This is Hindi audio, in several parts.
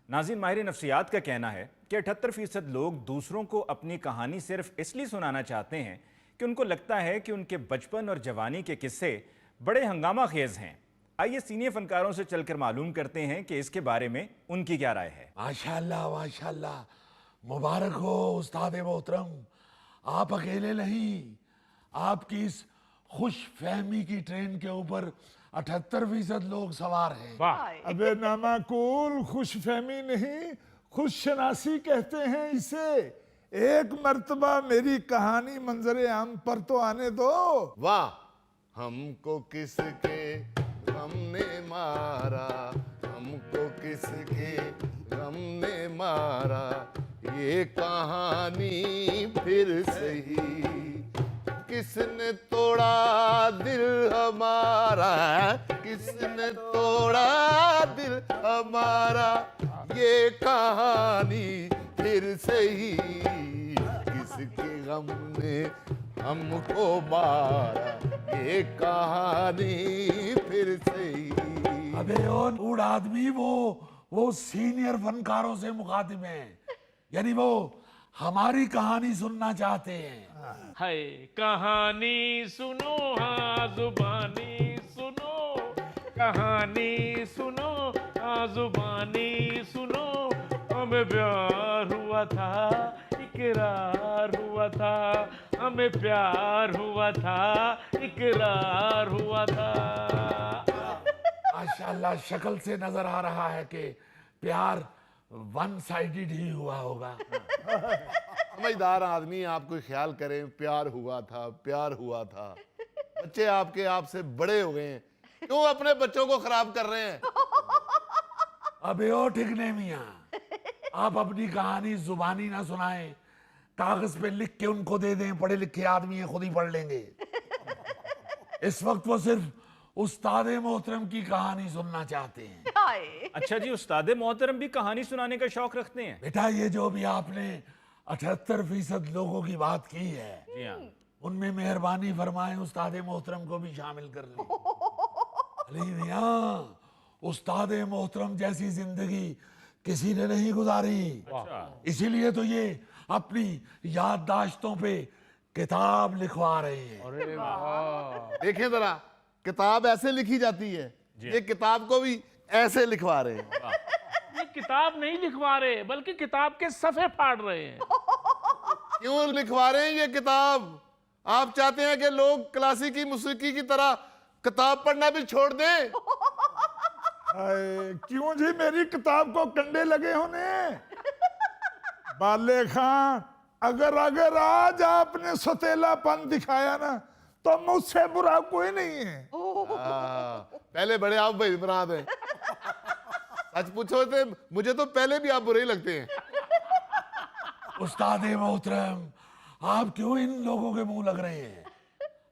नाज़रीन, माहिर नफ्सियात का कहना है कि 78% लोग दूसरों को अपनी कहानी सिर्फ इसलिए सुनाना चाहते हैं कि उनको लगता है कि उनके बचपन और जवानी के किस्से बड़े हंगामा खेज हैं। आइए सीनियर फनकारों से चलकर मालूम करते हैं कि इसके बारे में उनकी क्या राय है। माशाल्लाह माशाल्लाह, मुबारक हो उस्ताद मोहतरम, आप अकेले नहीं, आपकी इस खुश फहमी की ट्रेन के ऊपर 78% लोग सवार हैं। अबे नामाकूल, खुश फहमी नहीं, खुश शनासी कहते हैं इसे। एक मर्तबा मेरी कहानी मंजरे आम पर तो आने दो। वाह, हमको किसके गम ने मारा, हमको किसके गम ने मारा, ये कहानी फिर सही, किसने तोड़ा दिल हमारा, किसने तोड़ा दिल हमारा, ये कहानी फिर सही, किसके गम ने हमको मारा, ये कहानी फिर सही। अबे ओ बूढ़ आदमी, वो सीनियर फनकारों से मुखातिब हैं, यानी वो हमारी कहानी सुनना चाहते हैं। है कहानी सुनो, हाँ जुबानी सुनो, कहानी सुनो, हाँ जुबानी सुनो, हमें प्यार हुआ था, इकरार हुआ था, हमें प्यार हुआ था, इकरार हुआ था। माशाल्लाह, शक्ल से नजर आ रहा है कि प्यार वन साइडेड ही हुआ होगा। समझदार आदमी, आप कोई ख्याल करें, प्यार हुआ था, प्यार हुआ था, बच्चे आपके आपसे बड़े हो गए हैं, क्यों अपने बच्चों को खराब कर रहे हैं? अबे ओ ठिकने मियां, आप अपनी कहानी जुबानी ना सुनाएं, कागज पे लिख के उनको दे दें, पढ़े लिखे आदमी है, खुद ही पढ़ लेंगे। इस वक्त वो सिर्फ उस्ताद मोहतरम की कहानी सुनना चाहते हैं। अच्छा जी, उस्ताद मोहतरम भी कहानी सुनाने का शौक रखते हैं? बेटा, ये जो भी आपने 78% लोगों की बात की है, जी हाँ, उनमें मेहरबानी फरमाएं उस्ताद मोहतरम को भी शामिल कर लें। अली मियां, उस्ताद मोहतरम जैसी जिंदगी किसी ने नहीं गुजारी, इसीलिए तो ये अपनी याददाश्तों पे किताब लिखवा रहे हैं। देखें जरा, किताब ऐसे लिखी जाती है, ये किताब को भी ऐसे लिखवा रहे हैं। ये किताब नहीं लिखवा रहे, बल्कि किताब के सफ़े फाड़ रहे हैं। क्यों लिखवा रहे हैं ये किताब? आप चाहते हैं कि लोग क्लासिकी मौसीकी की तरह किताब पढ़ना भी छोड़ दें? हाय, क्यों जी मेरी किताब को कंडे लगे होने? बाले खां, अगर आज आपने सतेलापन दिखाया ना, तो मुझसे बुरा कोई नहीं है। पहले बड़े आप भाई बना दें। सच पूछो तो मुझे तो पहले भी आप बुरे ही लगते हैं। उस्ताद मोहतरम, आप क्यों इन लोगों के मुंह लग रहे हैं?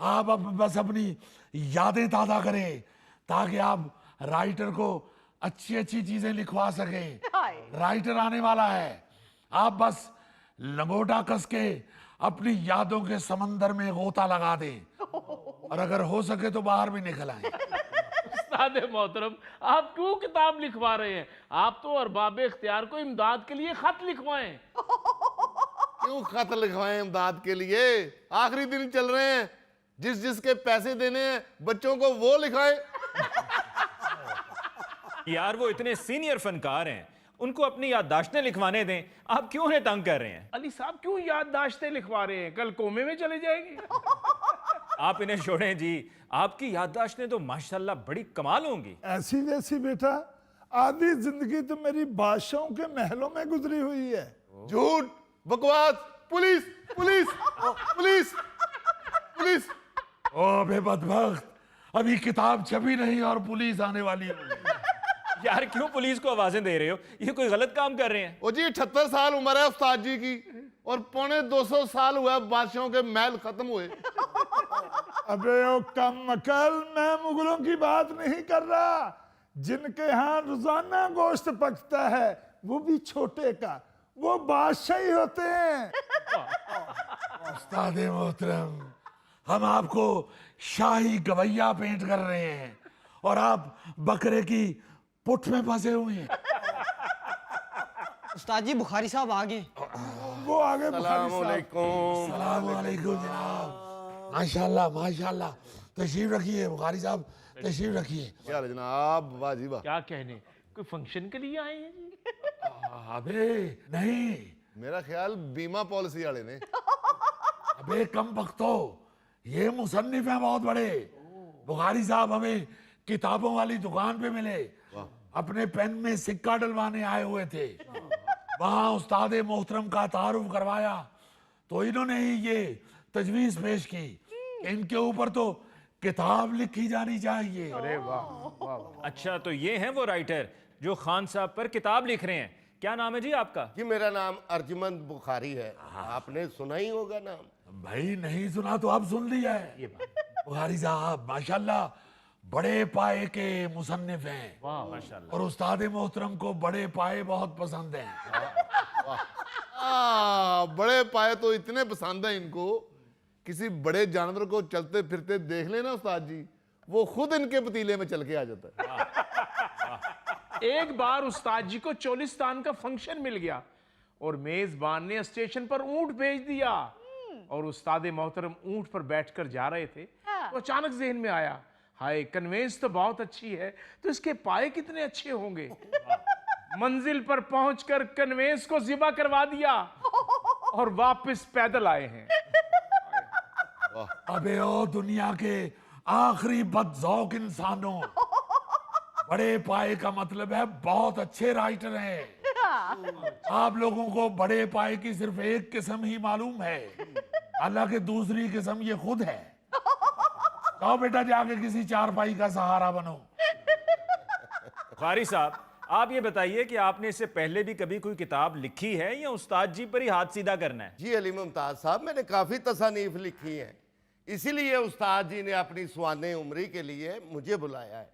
आप अब बस अपनी यादें ताज़ा करें, ताकि आप राइटर को अच्छी अच्छी चीजें लिखवा सकें। राइटर आने वाला है, आप बस लंगोटा कस के अपनी यादों के समंदर में गोता लगा दें, और अगर हो सके तो बाहर भी निकल आए। उस्ताद मोहतरम, आप क्यों किताब लिखवा रहे हैं? आप तो अरबाब इख्तियार को इमदाद के लिए खत लिखवाएं। क्यों खत लिखवाएं इमदाद के लिए? आखिरी दिन चल रहे हैं, जिस जिसके पैसे देने हैं बच्चों को वो लिखाएं। यार वो इतने सीनियर फनकार हैं, उनको अपनी याददाश्तें लिखवाने दें, आप क्यों उन्हें तंग कर रहे हैं? अली साहब क्यों याददाश्तें लिखवा रहे हैं? कल कोमे में चले जाएंगे। आप इन्हें छोड़ें जी, आपकी याददाश्तें तो माशाल्लाह बड़ी कमाल होंगी। ऐसी वैसी बेटा, आधी जिंदगी तो मेरी बादशाहों के महलों में गुजरी हुई है। झूठ, बकवास, पुलिस पुलिस पुलिस पुलिस। ओ बे बदबख्त, अभी किताब छपी नहीं और पुलिस आने वाली है। यार क्यों पुलिस को आवाजें दे रहे हो? ये कोई गलत काम कर रहे हैं। ओ जी, 78 साल उम्र है उस्ताद जी की, और पौने 200 साल हुआ बादशाहों के महल खत्म हुए। अबे ओ कम अकल, मैं मुगलों की बात नहीं कर रहा, जिनके यहाँ रोजाना गोश्त पकता है, वो भी छोटे का, वो बादशाह ही होते हैं। उस्ताद मोहतरम, हम आपको शाही गवैया पेंट कर रहे हैं और आप बकरे की पुठ में फंसे हुए हैं। उस्ताद जी बुखारी साहब आ गए। वो आगे बुखारी साहब। सलामुअलैकुम। सलामुअलैकुम जनाब। माशाल्लाह माशाल्लाह, तशरीफ रखिए बुखारी साहब, तशरीफ रखिए। क्या हाल है जनाब? वाह जी वाह। क्या कहने, कोई फंक्शन के लिए आए हैं जी? अबे नहीं, मेरा ख्याल बीमा पॉलिसी वाले ने। अबे कम बख्तो, ये मुसन्निफ हैं बहुत बड़े। बुखारी साहब हमें किताबों वाली दुकान पे मिले, अपने पेन में सिक्का डलवाने आए हुए थे। वहां उस्ताद मोहतरम का तारुफ करवाया तो इन्होंने ही ये तजवीज पेश की, इनके ऊपर तो किताब लिखी जानी चाहिए। अरे वाह। अच्छा, तो ये हैं वो राइटर जो खान साहब पर किताब लिख रहे हैं। क्या नाम है जी आपका? जी मेरा नाम अर्जुमंद बुखारी है। आपने सुना ही होगा नाम। भाई नहीं सुना तो अब सुन लिया है। बुखारी साहब माशाल्लाह बड़े पाए के मुसन्निफ हैं वाह माशाल्लाह। और उस्ताद मोहतरम को बड़े पाए बहुत पसंद हैं। बड़े पाए तो इतने पसंद है इनको, किसी बड़े जानवर को चलते फिरते देख लेना उस्ताद जी, वो खुद इनके पतीले में चल के आ जाता है। एक बार उस्ताद जी को चोलिस्तान का फंक्शन मिल गया और मेजबान ने स्टेशन पर ऊंट भेज दिया और उस्ताद मोहतरम ऊंट पर बैठकर जा रहे थे तो अचानक जहन में आया, हाय कन्वेंस तो बहुत अच्छी है, तो इसके पाए कितने अच्छे होंगे। मंजिल पर पहुंचकर कन्वेंस को ज़िबा करवा दिया और वापस पैदल आए हैं। अबे ओ दुनिया के आखिरी बदजौक इंसानों, बड़े पाए का मतलब है बहुत अच्छे राइटर हैं। आप लोगों को बड़े पाए की सिर्फ एक किस्म ही मालूम है, हालांकि दूसरी किस्म ये खुद है। जाओ बेटा जाके किसी चारपाई का सहारा बनो। बुखारी साहब, आप ये बताइए कि आपने इससे पहले भी कभी कोई किताब लिखी है या उस्ताद जी पर ही हाथ सीधा करना है? जी अली मुमताज साहब, मैंने काफी तसानीफ लिखी हैं, इसीलिए उस्ताद जी ने अपनी स्वाने उम्री के लिए मुझे बुलाया है।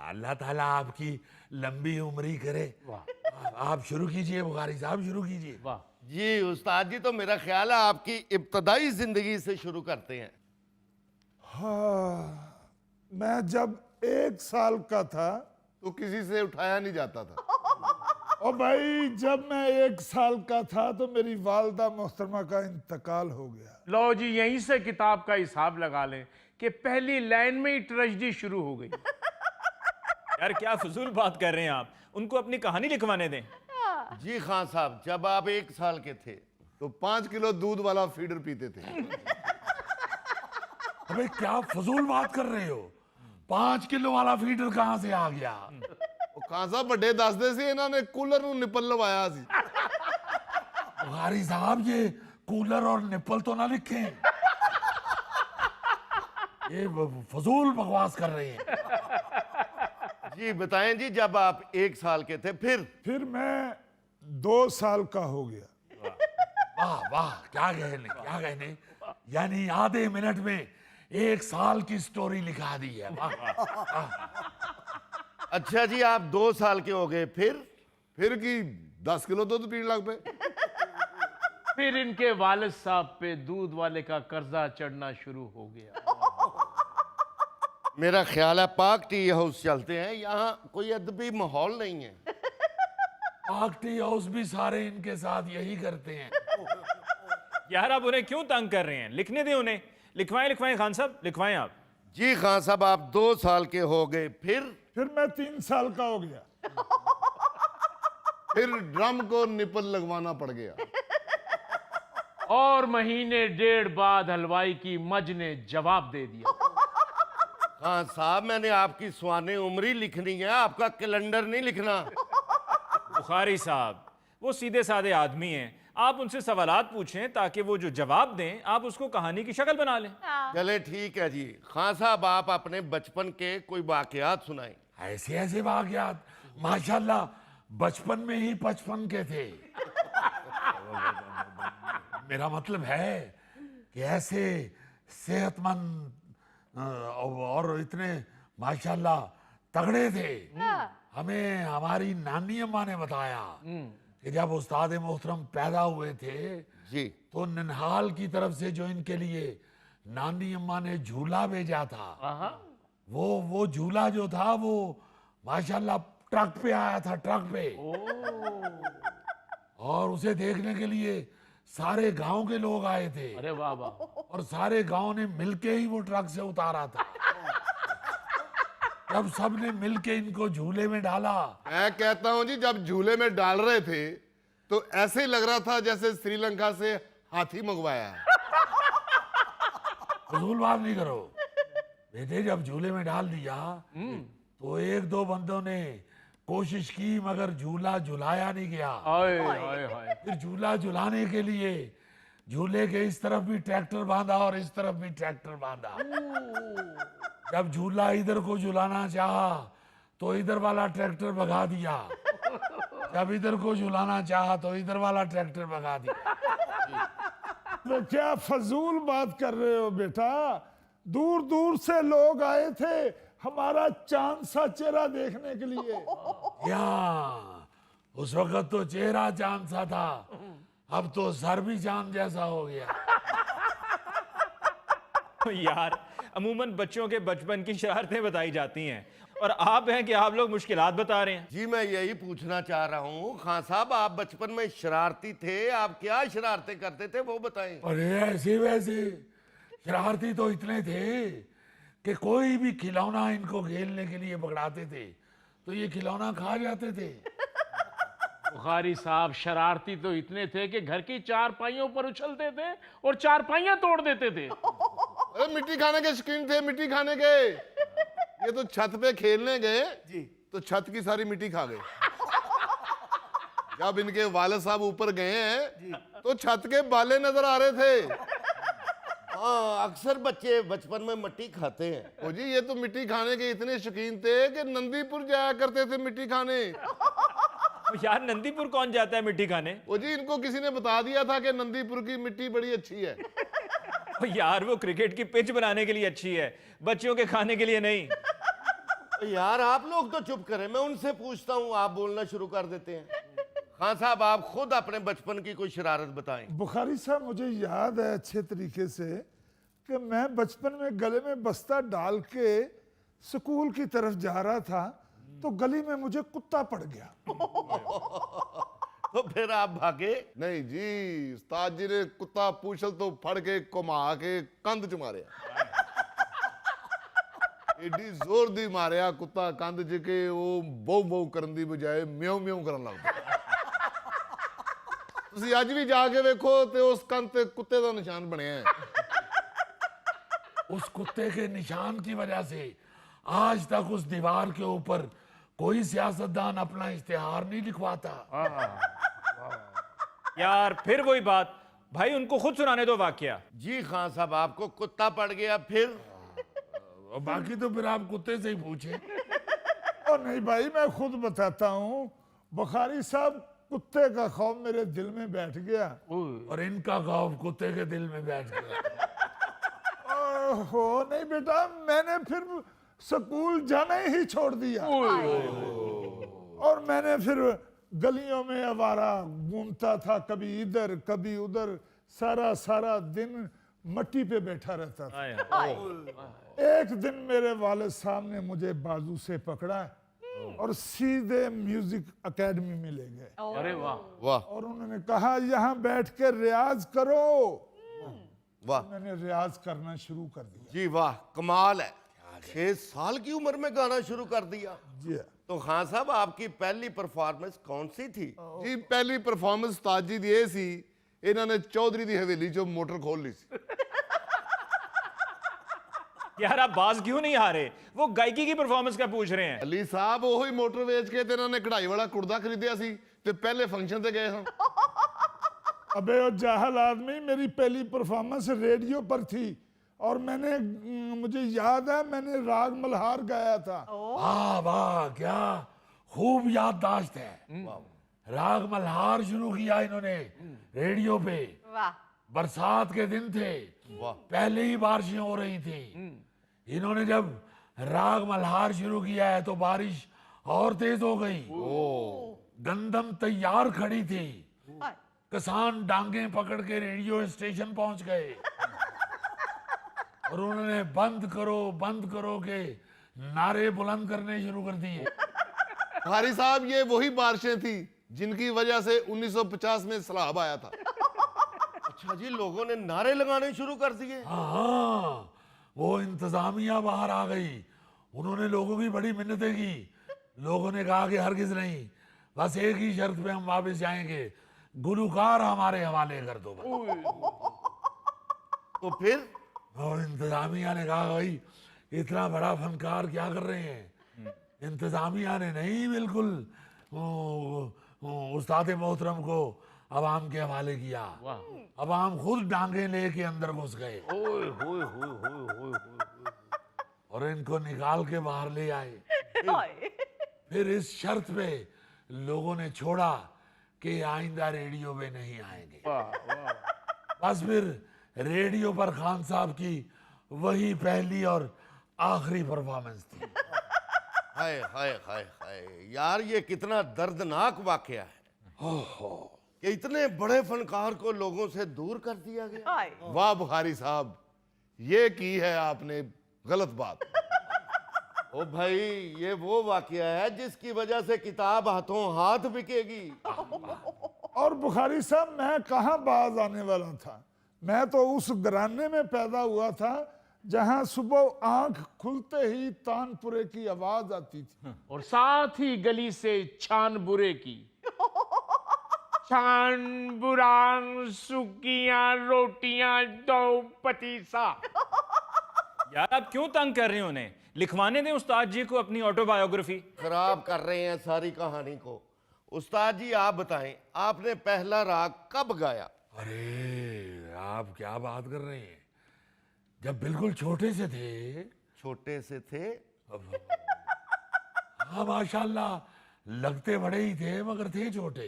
अल्लाह ताला आपकी लंबी उम्री करे। आप शुरू कीजिए बुखारी साहब, शुरू कीजिए। वाह। जी उस्ताद जी, तो मेरा ख्याल है आपकी इब्तदाई जिंदगी से शुरू करते हैं। हाँ, मैं जब 1 साल का था तो किसी से उठाया नहीं जाता था। और भाई जब मैं 1 साल का था तो मेरी वालदा मोहतरमा का इंतकाल हो गया। लो जी, यहीं से किताब का हिसाब लगा लें कि पहली लाइन में ही ट्रेजेडी शुरू हो गई। यार क्या फजूल बात कर रहे हैं आप, उनको अपनी कहानी लिखवाने दें। जी खान साहब, जब आप 1 साल के थे तो 5 किलो दूध वाला फीडर पीते थे। अबे क्या फजूल बात कर रहे हो, 5 किलो वाला फीडर कहां से आ गया? ਉਹ ਖਾਨ ਸਾਹਿਬ ਵੱਡੇ ਦੱਸਦੇ ਸੀ ਇਹਨਾਂ ਨੇ ਕੂਲਰ ਨੂੰ ਨਿਪਲ ਲਵਾਇਆ ਸੀ। बुखारी साहब ये कूलर और निप्पल तो ना लिखे, ये फजूल बकवास कर रहे हैं। जी बताएं जी, जब आप 1 साल के थे फिर मैं 2 साल का हो गया। वाह वाह, क्या कहने, यानी आधे मिनट में 1 साल की स्टोरी लिखा दी है। वाह। अच्छा जी, आप 2 साल के हो गए, फिर की 10 किलो दूध पीने लग पे। फिर इनके वालिद साहब पे दूध वाले का कर्जा चढ़ना शुरू हो गया। मेरा ख्याल है पाक टी हाउस चलते हैं, यहाँ कोई अदबी माहौल नहीं है। पाक टी हाउस भी सारे इनके साथ यही करते हैं। यार आप उन्हें क्यों तंग कर रहे हैं, लिखने दें उन्हें। लिखवाएं खान साहब, लिखवाएं आप। जी खान साहब, आप 2 साल के हो गए, फिर मैं 3 साल का हो गया। फिर ड्रम को निपल लगवाना पड़ गया। और महीने 1.5 बाद हलवाई की मज ने जवाब दे दिया। खान साहब, मैंने आपकी स्वाने उम्री लिखनी है, आपका कैलेंडर नहीं लिखना। बुखारी साहब वो सीधे साधे आदमी हैं, आप उनसे सवालात पूछें ताकि वो जो जवाब दें आप उसको कहानी की शक्ल बना लें। चले ठीक है जी। खान साहब, आप अपने बचपन के कोई वाकयात सुनाएं। ऐसे ऐसे वाकयात माशाल्लाह बचपन में ही 55 के थे। मेरा मतलब है कि ऐसे सेहतमंद और इतने माशाल्लाह तगड़े थे। हमें हमारी नानी अम्मा ने बताया कि जब उस्ताद मोहतरम पैदा हुए थे जी तो ननिहाल की तरफ से जो इनके लिए नानी अम्मा ने झूला भेजा था, वो झूला जो था वो माशाल्लाह ट्रक पे आया था, ट्रक पे। और उसे देखने के लिए सारे गांव के लोग आए थे अरे वाह वाह। और सारे गांव ने मिलके ही वो ट्रक से उतारा था। जब सबने मिलके इनको झूले में डाला, मैं कहता हूं जी, जब झूले में डाल रहे थे तो ऐसे ही लग रहा था जैसे श्रीलंका से हाथी मंगवाया है। फजूल बात नहीं करो बेटे। जब झूले में डाल दिया तो एक दो बंदों ने कोशिश की, मगर झूला झुलाया नहीं गया। हाय हाय हाय। फिर झूला झुलाने के लिए झूले के इस तरफ भी ट्रैक्टर बांधा और इस तरफ भी ट्रैक्टर बांधा। जब झूला इधर को झुलाना चाहा तो इधर वाला ट्रैक्टर भगा दिया, जब इधर को झुलाना चाहा तो इधर वाला ट्रैक्टर भगा दिया। तो क्या फजूल बात कर रहे हो बेटा? दूर दूर से लोग आए थे हमारा चांद सा चेहरा देखने के लिए। या उस वक्त तो चेहरा चांद सा था, अब तो सर भी चांद जैसा हो गया। यार, अमूमन बच्चों के बचपन की शरारतें बताई जाती हैं और आप हैं कि आप लोग मुश्किलात बता रहे हैं। जी मैं यही पूछना चाह रहा हूँ खान साहब, आप बचपन में शरारती थे, आप क्या शरारतें करते थे वो बताएं। अरे ऐसे वैसे शरारती तो इतने थे कि कोई भी खिलौना इनको खेलने के लिए पकड़ाते थे तो ये खिलौना खा जाते थे। बुखारी साहब शरारती तो इतने थे कि घर की चारपाइयों पर उछलते थे और चारपाइयां तोड़ देते थे। अरे मिट्टी खाने के शौकीन थे, मिट्टी खाने के। ये तो छत पे खेलने गए तो छत की सारी मिट्टी खा गए। जब इनके वालिद साहब ऊपर गए हैं तो छत के बाले नजर आ रहे थे। हाँ अक्सर बच्चे बचपन में मिट्टी खाते हैं। ओ जी, ये तो मिट्टी खाने के इतने शौकीन थे कि नंदीपुर जाया करते थे मिट्टी खाने। यार, नंदीपुर कौन जाता है मिट्टी खाने? ओ जी, इनको किसी ने बता दिया था कि नंदीपुर की मिट्टी बड़ी अच्छी है। यार, वो क्रिकेट की पिच बनाने के लिए अच्छी है, बच्चों के खाने के लिए नहीं। तो यार आप लोग तो चुप करें, मैं उनसे पूछता हूँ, आप बोलना शुरू कर देते हैं। खान साहब आप खुद अपने बचपन की कोई शरारत बताएं। बुखारी साहब, मुझे याद है अच्छे तरीके से कि मैं बचपन में गले में बस्ता डाल के स्कूल की तरफ जा रहा था तो गली में मुझे कुत्ता पड़ गया। तो फिर आप भागे? नहीं जी, उस्ताद जी ने कुत्ता पूछल तो फड़ के घुमा के कंध च मारिया। एडी जोर दी मारिया कुत्ता कंध च के वो बहु बहु करन दी बजाए म्याऊ म्याऊ करन लग पिया। ਤੁਸੀਂ ਅੱਜ ਵੀ ਜਾ ਕੇ ਵੇਖੋ ਤੇ ਉਸ ਕੰਧ ਤੇ ਕੁੱਤੇ ਦਾ ਨਿਸ਼ਾਨ ਬਣਿਆ ਹੈ। उस कुत्ते के निशान की वजह से आज तक उस दीवार के ऊपर कोई सियासतदान अपना इश्तिहार नहीं लिखवाता। यार, फिर वही बात, भाई उनको खुद सुनाने दो वाकया। जी खान साहब आपको कुत्ता पड़ गया फिर? और बाकी तो फिर आप कुत्ते से ही पूछे। और नहीं भाई, मैं खुद बताता हूँ। बुखारी साहब, कुत्ते का खौफ मेरे दिल में बैठ गया। और इनका खौफ कुत्ते के दिल में बैठ गया। हो नहीं बेटा, मैंने फिर स्कूल जाना ही छोड़ दिया और मैंने फिर गलियों में आवारा घूमता था, कभी इधर कभी उधर, सारा सारा दिन मट्टी पे बैठा रहता था। एक दिन मेरे वालिद साहब ने मुझे बाजू से पकड़ा और सीधे म्यूजिक एकेडमी में ले गए। अरे वाह वाह और उन्होंने कहा यहाँ बैठ के रियाज करो। वाह मैंने रियाज करना शुरू कर दिया। जी वाह, कमाल है। 6 साल की उम्र में गाना शुरू कर दिया। जी तो खान साहब आपकी पहली परफॉर्मेंस कौन सी थी? ਜੀ ਪਹਿਲੀ ਪਰਫਾਰਮੈਂਸ ਉਸਤਾਦ ਜੀ ਦੀ ਇਹ ਸੀ, ਇਹਨਾਂ ਨੇ ਚੌਧਰੀ ਦੀ ਹਵੇਲੀ ਚੋਂ ਮੋਟਰ ਖੋਲ ਲਈ ਸੀ। यार, आप बाज क्यों नहीं आ रहे? वो गायकी की परफॉर्मेंस का पूछ रहे हैं। ਅਲੀ ਸਾਹਿਬ ਉਹੀ ਮੋਟਰ ਵੇਚ ਕੇ ਤੇ ਇਹਨਾਂ ਨੇ ਕਢਾਈ ਵਾਲਾ ਕੁੜਤਾ ਖਰੀਦਿਆ ਸੀ ਤੇ ਪਹਿਲੇ ਫੰਕਸ਼ਨ ਤੇ ਗਏ ਸਨ। अबे ओ जाहल आदमी, मेरी पहली परफॉर्मेंस रेडियो पर थी और मैंने मुझे याद है मैंने राग मल्हार गाया था। वाह वाह, क्या खूब याददाश्त है। राग मल्हार शुरू किया इन्होंने रेडियो पे। वाह। बरसात के दिन थे, पहले ही बारिशें हो रही थी। इन्होंने जब राग मल्हार शुरू किया है तो बारिश और तेज हो गई। गंदम तैयार खड़ी थी, किसान डांगे पकड़ के रेडियो स्टेशन पहुंच गए और उन्होंने बंद करो के नारे बुलंद करने शुरू कर दिए। हारी साहब, ये वही बारिशें थी जिनकी वजह से 1950 में सैलाब आया था। अच्छा जी, लोगों ने नारे लगाने शुरू कर दिए। हाँ, वो इंतजामिया बाहर आ गई। उन्होंने लोगों की बड़ी मिन्नतें की। लोगों ने कहा कि हरगिज नहीं, बस एक ही शर्त पे हम वापस जाएंगे, गुलूकार हमारे हवाले कर दो बस। तो फिर और इंतजामिया ने कहा भाई इतना बड़ा फनकार क्या कर रहे हैं। इंतजामिया ने नहीं, बिल्कुल उस्ताद मोहतरम को अवाम के हवाले किया। अवाम खुद डांगे लेके अंदर घुस गए ओए होए होए होए होए होए। और इनको निकाल के बाहर ले आए। फिर इस शर्त पे लोगों ने छोड़ा कि आइंदा रेडियो पे नहीं आएंगे। बस फिर रेडियो पर खान साहब की वही पहली और आखिरी परफॉर्मेंस थी। हाय हाय हाय हाय यार, ये कितना दर्दनाक वाकया है कि इतने बड़े फनकार को लोगों से दूर कर दिया गया। वाह बुखारी साहब, ये की है आपने गलत बात। ओ भाई, ये वो वाकया है जिसकी वजह से किताब हाथों हाथ बिकेगी। और बुखारी साहब, मैं कहाँ बाज आने वाला था। मैं तो उस घराने में पैदा हुआ था जहां सुबह आंख खुलते ही तानपुरे की आवाज आती थी और साथ ही गली से छान बुरे की। छान बुरान सुकियां रोटियां दो पतीसा। यार आप क्यों तंग कर रहे हैं उन्हें? लिखवाने दें उस्ताद जी को अपनी ऑटोबायोग्राफी। खराब कर रहे हैं सारी कहानी को। उस्ताद जी आप बताएं, आपने पहला राग कब गाया? अरे आप क्या बात कर रहे हैं, जब बिल्कुल छोटे से थे। छोटे से थे? हाँ माशाल्लाह, लगते बड़े ही थे मगर थे छोटे।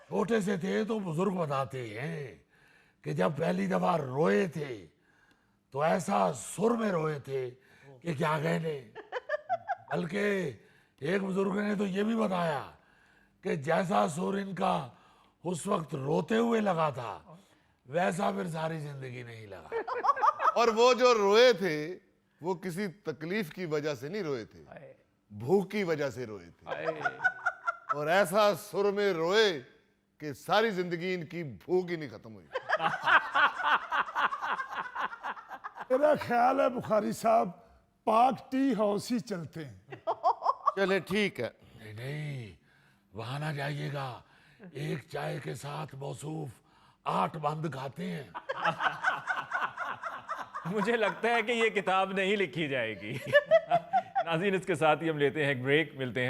छोटे से थे तो बुजुर्ग बताते हैं कि जब पहली दफा रोए थे तो ऐसा सुर में रोए थे कि क्या कहने। बल्कि एक बुजुर्ग ने तो ये भी बताया कि जैसा सुर इनका उस वक्त रोते हुए लगा था, वैसा फिर सारी जिंदगी नहीं लगा। और वो जो रोए थे वो किसी तकलीफ की वजह से नहीं रोए थे, भूख की वजह से रोए थे। और ऐसा सुर में रोए कि सारी जिंदगी इनकी भूख ही नहीं खत्म हुई। मेरा ख्याल है बुखारी साहब, पाक टी हाउस ही चलते हैं। चले ठीक है। नहीं नहीं, वहां ना जाइएगा। एक चाय के साथ मौसूफ 8 बंद खाते हैं। मुझे लगता है कि ये किताब नहीं लिखी जाएगी। नाज़रीन, इसके साथ ही हम लेते हैं एक ब्रेक, मिलते हैं